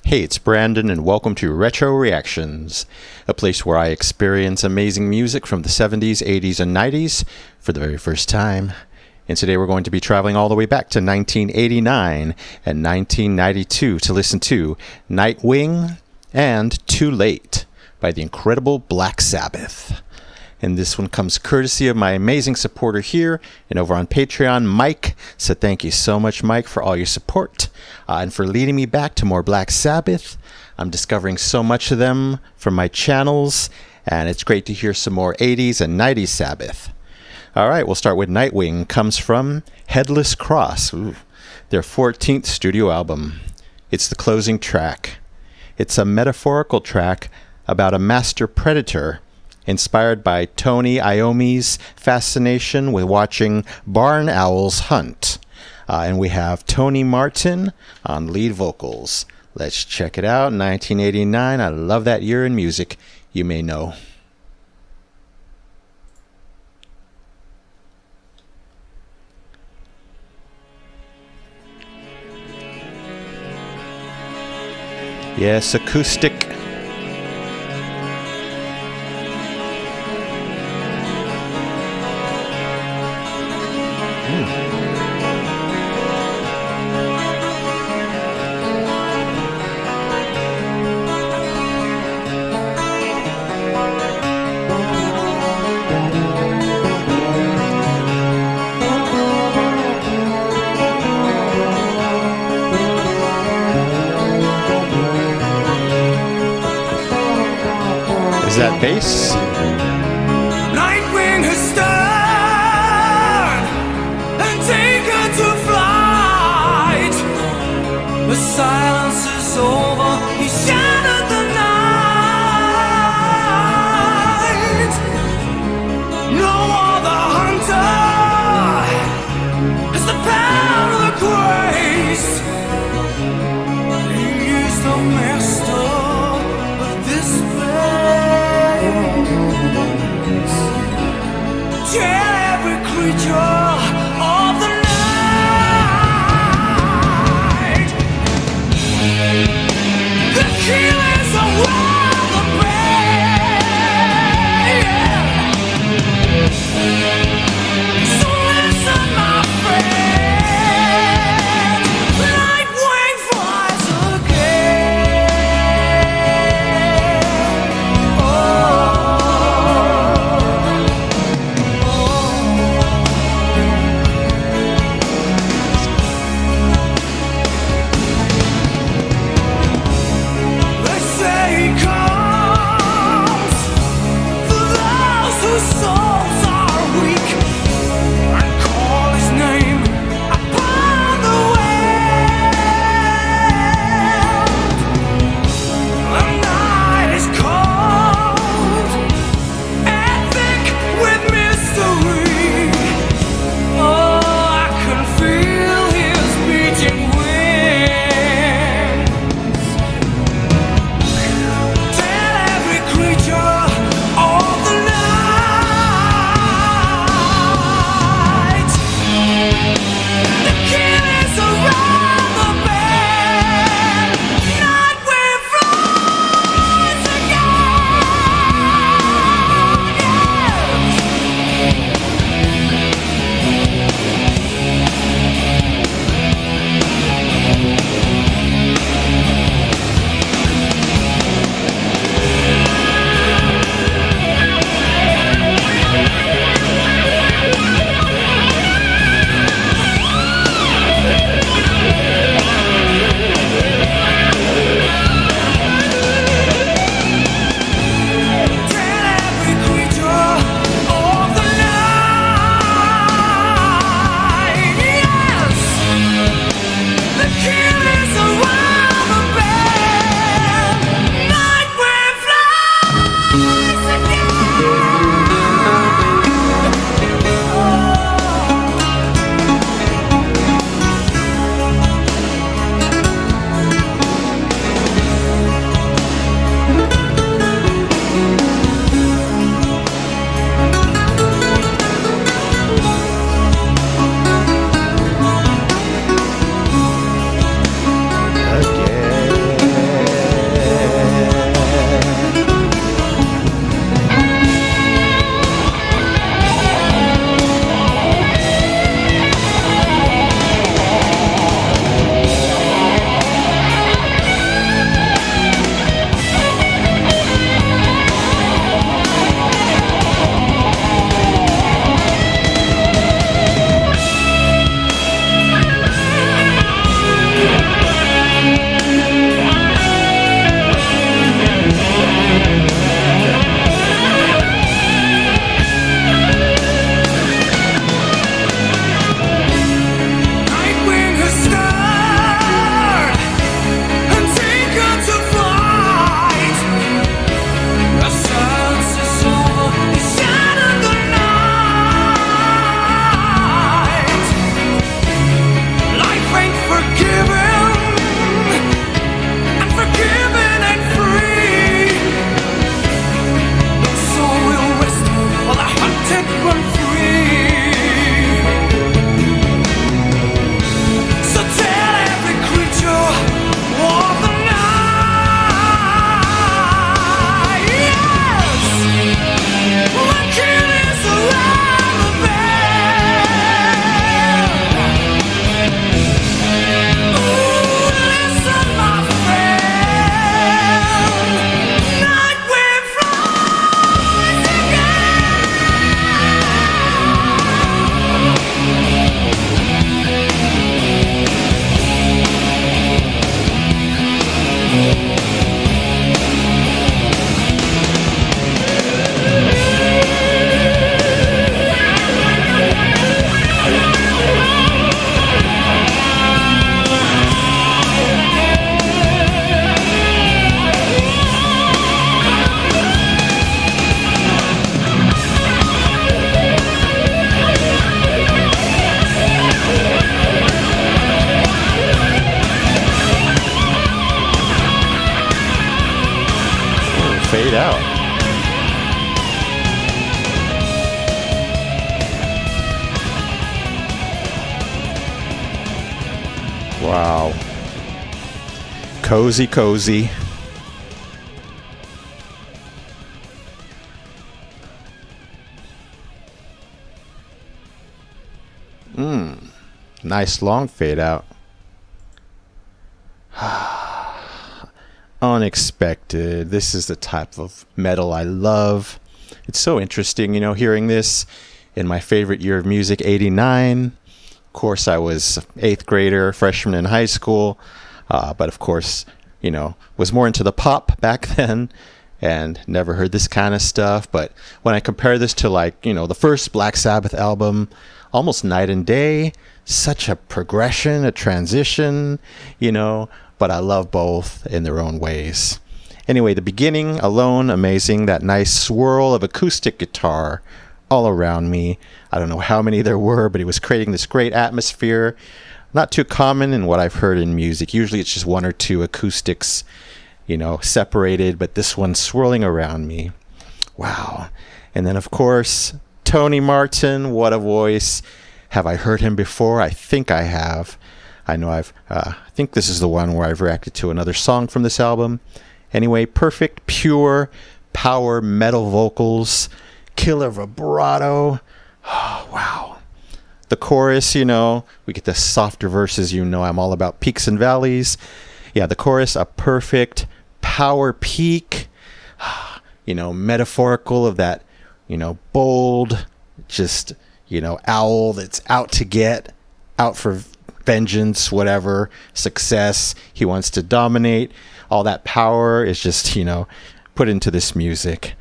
Hey, it's Brandon, and welcome to Retro Reactions, a place where I experience amazing music from the 70s, 80s, and 90s for the very first time. And today we're going to be traveling all the way back to 1989 and 1992 to listen to Nightwing and Too Late by the incredible Black Sabbath. And this one comes courtesy of my amazing supporter here and over on Patreon, Mike. So thank you so much, Mike, for all your support and for leading me back to more Black Sabbath. I'm discovering so much of them from my channels, and it's great to hear some more 80s and 90s Sabbath. All right, we'll start with Nightwing. Comes from Headless Cross, their 14th studio album. It's the closing track. It's a metaphorical track about a master predator inspired by Tony Iommi's fascination with watching barn owls hunt. And we have Tony Martin on lead vocals. Let's check it out. 1989. I love that year in music, you may know. Yes, acoustic. Is that bass? Nightwing has stirred and taken to flight. The silence is over. He shattered the night. No other hunter has the power of the grace. He is the master of this place. Tell every creature of the night. The killers around the bed. So listen, my friend. Nightwing flies again. Oh. Wow. Cozy, cozy. Nice long fade out. Unexpected. This is the type of metal I love. It's so interesting, hearing this in my favorite year of music, 89. Of course, I was 8th grader, freshman in high school. But of course, was more into the pop back then and never heard this kind of stuff. But when I compare this to the first Black Sabbath album, almost night and day, such a progression, a transition, but I love both in their own ways. Anyway, the beginning alone, amazing. That nice swirl of acoustic guitar all around me. I don't know how many there were, but it was creating this great atmosphere. Not too common in what I've heard in music. Usually it's just one or two acoustics, separated, but this one swirling around me. Wow. And then, of course, Tony Martin, what a voice. Have I heard him before? I think I have. I know I think this is the one where I've reacted to another song from this album. Anyway, perfect, pure, power metal vocals, killer vibrato. Oh, wow. The chorus, we get the softer verses, I'm all about peaks and valleys. Yeah, the chorus, a perfect power peak, metaphorical of that, bold, just, owl that's out for vengeance, whatever, success. He wants to dominate. All that power is just, put into this music.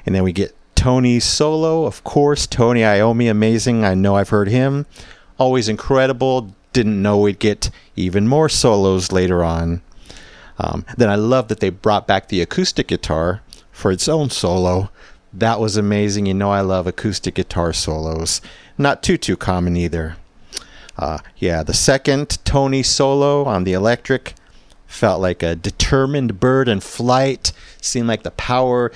And then we get Tony's solo, of course. Tony Iommi, amazing. I know I've heard him. Always incredible. Didn't know we'd get even more solos later on. Then I love that they brought back the acoustic guitar for its own solo. That was amazing. I love acoustic guitar solos. Not too common either. The second Tony solo on the electric felt like a determined bird in flight. Seemed like the power,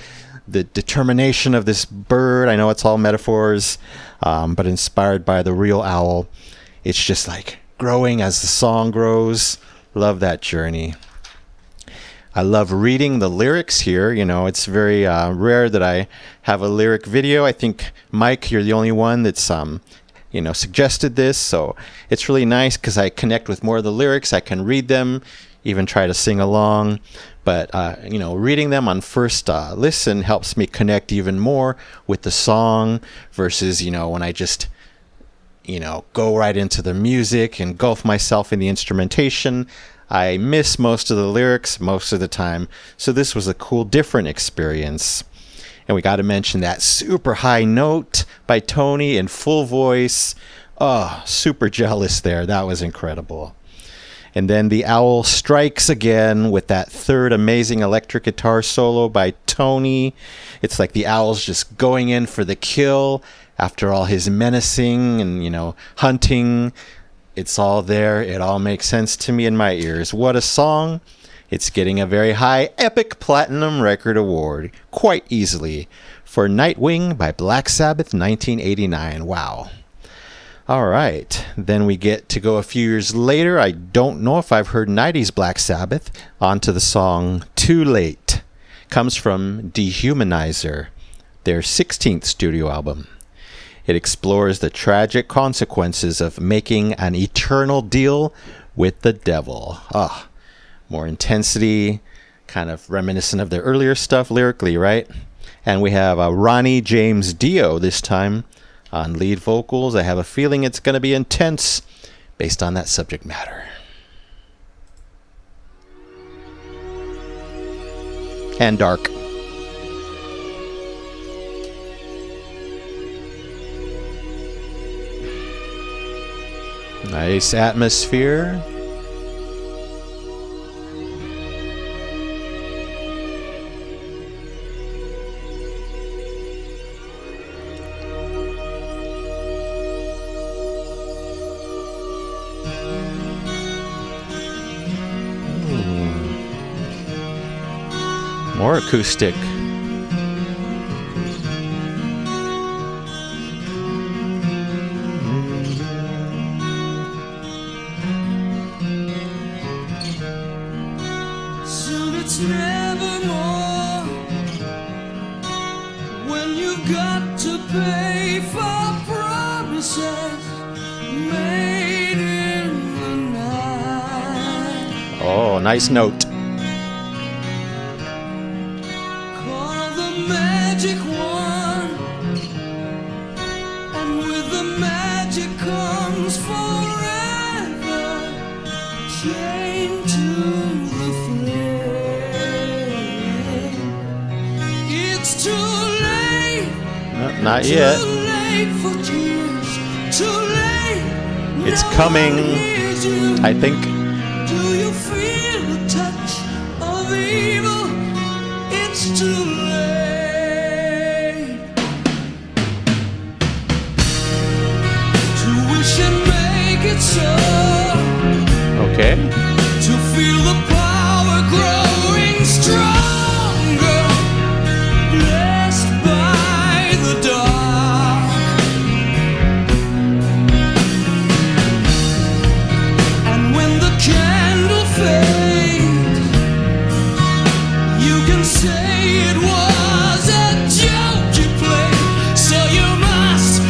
the determination of this bird. I know it's all metaphors, but inspired by the real owl. It's just like growing as the song grows. Love that journey. I love reading the lyrics here. It's very rare that I have a lyric video. I think, Mike, you're the only one that's, suggested this. So it's really nice because I connect with more of the lyrics. I can read them, even try to sing along. But, reading them on first listen helps me connect even more with the song versus, when I just, go right into the music, engulf myself in the instrumentation. I miss most of the lyrics most of the time. So this was a cool, different experience. And we got to mention that super high note by Tony in full voice. Oh, super jealous there. That was incredible. And then the owl strikes again with that third amazing electric guitar solo by Tony. It's like the owl's just going in for the kill after all his menacing and, hunting. It's all there. It all makes sense to me in my ears. What a song. It's getting a very high Epic Platinum Record Award quite easily for Nightwing by Black Sabbath 1989. Wow. All right. Then we get to go a few years later. I don't know if I've heard 90s Black Sabbath. On to the song Too Late. Comes from Dehumanizer, their 16th studio album. It explores the tragic consequences of making an eternal deal with the devil. More intensity, kind of reminiscent of their earlier stuff lyrically, right? And we have Ronnie James Dio this time on lead vocals. I have a feeling it's going to be intense based on that subject matter. And dark. Nice atmosphere. More acoustic. nice note. Call the magic wand, and with the magic comes forever, chained to the flame. It's too late. Not yet. Too late for tears. Too late. It's No coming, one hears you. I think. Do you feel the touch of evil? It's too late to wish and make it so. Okay. To feel the power growing stronger, blessed by the dark. And when the candle fades, you can say it was a joke you played, so you must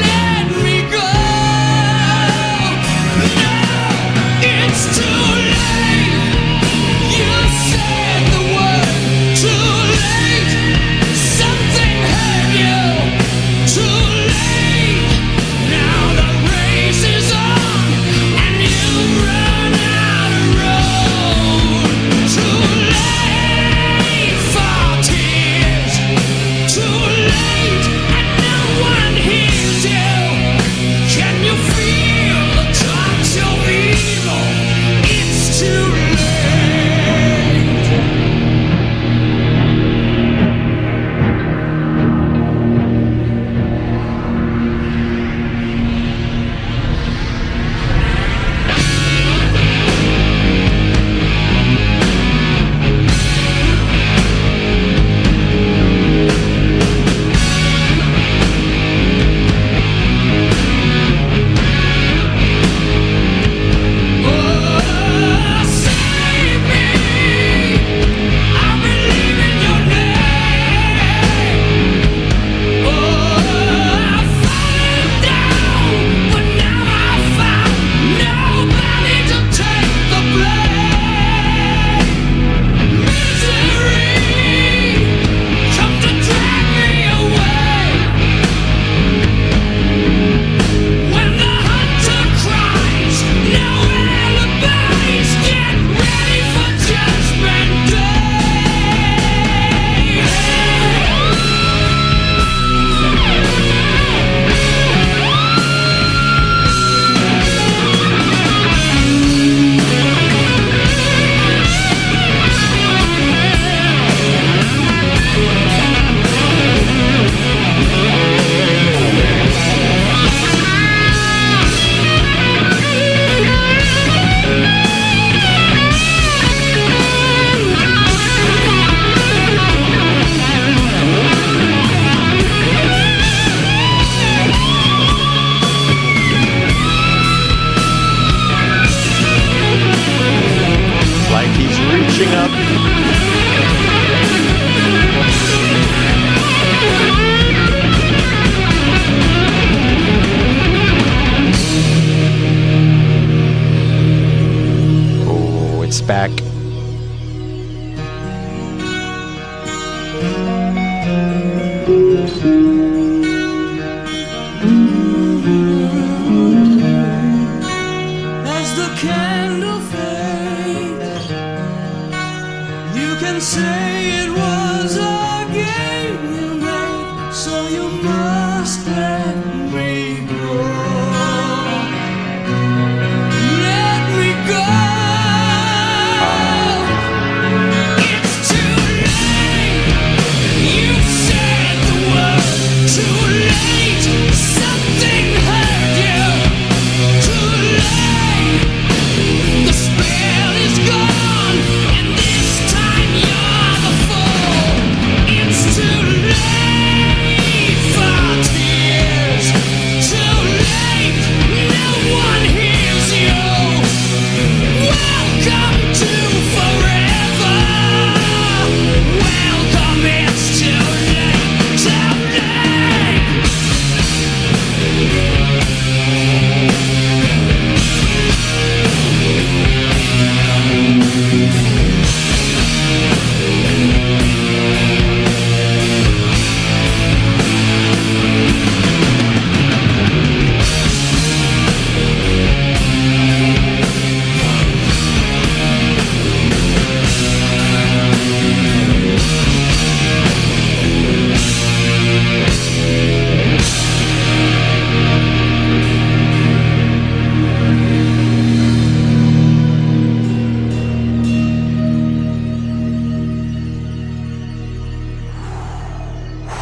let me go. No, it's too late. You said the word. Too late. Something hurt you. Too late. Now the race is on, and you've run out of road. Too late for tears. Too late, and no one hears you. Can you feel the touch of evil? It's too late. Oh, save me. I believe in your name. Oh, I've fallen down, but now I've found nobody to take the blame. Misery, come to drag me away. When the hunter cries, no alibis. Get ready for Judgment It's like he's reaching up. Oh, it's back. as the candle fades. You can say it was a game you made, so you must let me go. Let me go. It's too late. You said the word. Too late. Something hurt you. Too late. The spell is gone, and this time you're the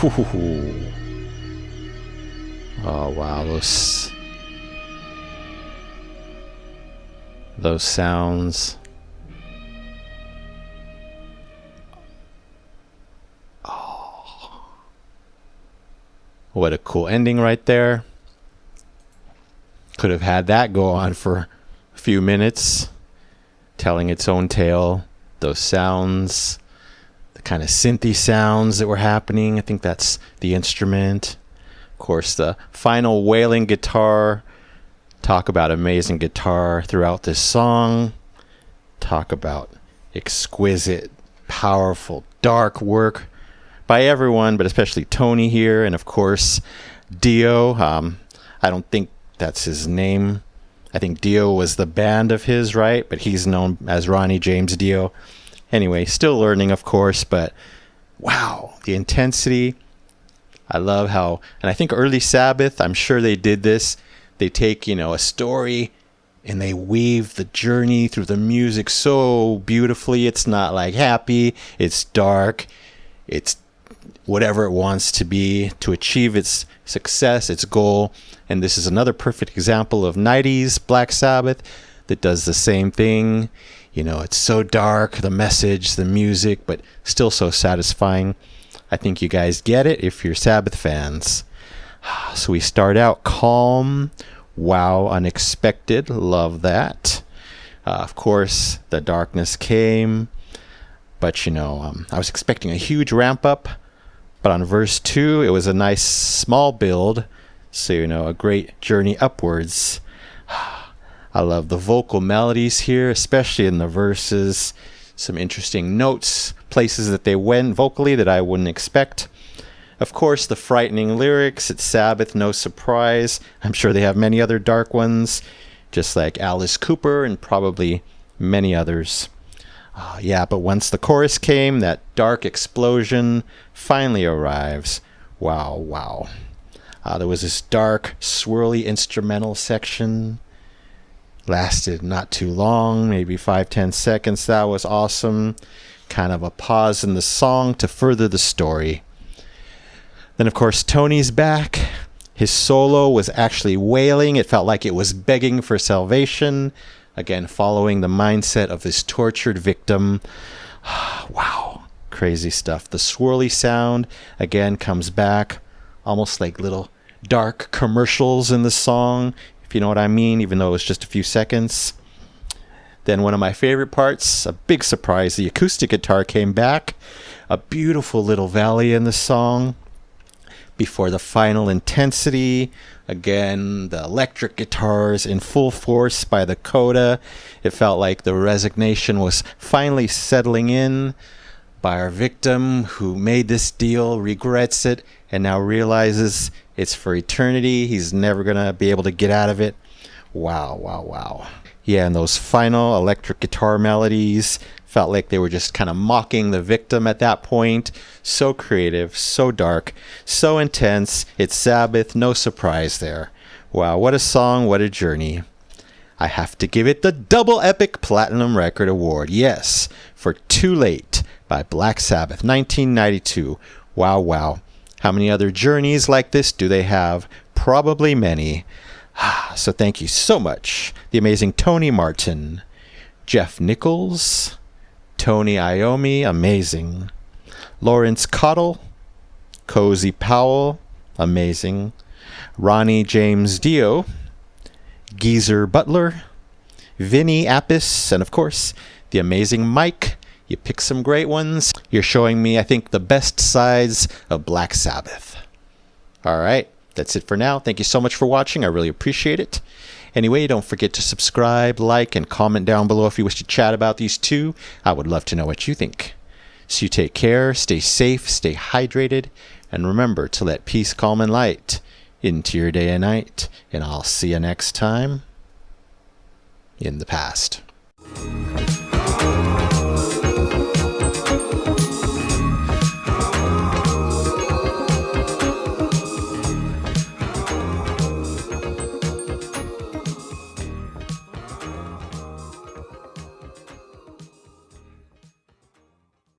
Ooh. Oh wow, those sounds. Oh, what a cool ending right there. Could have had that go on for a few minutes, telling its own tale. Those sounds, the kind of synthy sounds that were happening. I think that's the instrument. Of course, the final wailing guitar. Talk about amazing guitar throughout this song. Talk about exquisite, powerful, dark work by everyone, but especially Tony here. And of course, Dio. I don't think that's his name. I think Dio was the band of his, right? But he's known as Ronnie James Dio. Anyway, still learning, of course, but wow, the intensity. I love how, and I think early Sabbath, I'm sure they did this. They take, a story and they weave the journey through the music so beautifully. It's not like happy, it's dark, it's whatever it wants to be to achieve its success, its goal. And this is another perfect example of 90s Black Sabbath that does the same thing. It's so dark, the message, the music, but still so satisfying. I think you guys get it if you're Sabbath fans. So we start out calm. Wow, unexpected. Love that. Of course, the darkness came. But, I was expecting a huge ramp up. But on verse 2, it was a nice small build. So, a great journey upwards. I love the vocal melodies here, especially in the verses. Some interesting notes, places that they went vocally that I wouldn't expect. Of course, the frightening lyrics. It's Sabbath, no surprise. I'm sure they have many other dark ones, just like Alice Cooper and probably many others. But once the chorus came, that dark explosion finally arrives. Wow. There was this dark, swirly instrumental section. Lasted not too long, maybe 5-10 seconds. That was awesome. Kind of a pause in the song to further the story. Then, of course, Tony's back. His solo was actually wailing. It felt like it was begging for salvation. Again, following the mindset of this tortured victim. Wow. Crazy stuff. The swirly sound, again, comes back. Almost like little dark commercials in the song, if you know what I mean, even though it was just a few seconds. Then one of my favorite parts, a big surprise, the acoustic guitar came back. A beautiful little valley in the song. Before the final intensity, again, the electric guitars in full force by the coda. It felt like the resignation was finally settling in by our victim who made this deal, regrets it, and now realizes it's for eternity. He's never going to be able to get out of it. Wow. Yeah, and those final electric guitar melodies felt like they were just kind of mocking the victim at that point. So creative, so dark, so intense. It's Sabbath, no surprise there. Wow, what a song, what a journey. I have to give it the Double Epic Platinum Record Award. Yes, for Too Late by Black Sabbath, 1992. Wow. How many other journeys like this do they have? Probably many. So thank you so much. The amazing Tony Martin, Jeff Nichols, Tony Iommi, amazing. Lawrence Cottle, Cozy Powell, amazing. Ronnie James Dio, Geezer Butler, Vinny Appice, and of course, the amazing Mike. You picked some great ones. You're showing me, I think, the best sides of Black Sabbath. All right, that's it for now. Thank you so much for watching. I really appreciate it. Anyway, don't forget to subscribe, like, and comment down below if you wish to chat about these two. I would love to know what you think. So you take care, stay safe, stay hydrated, and remember to let peace, calm, and light into your day and night. And I'll see you next time in the past.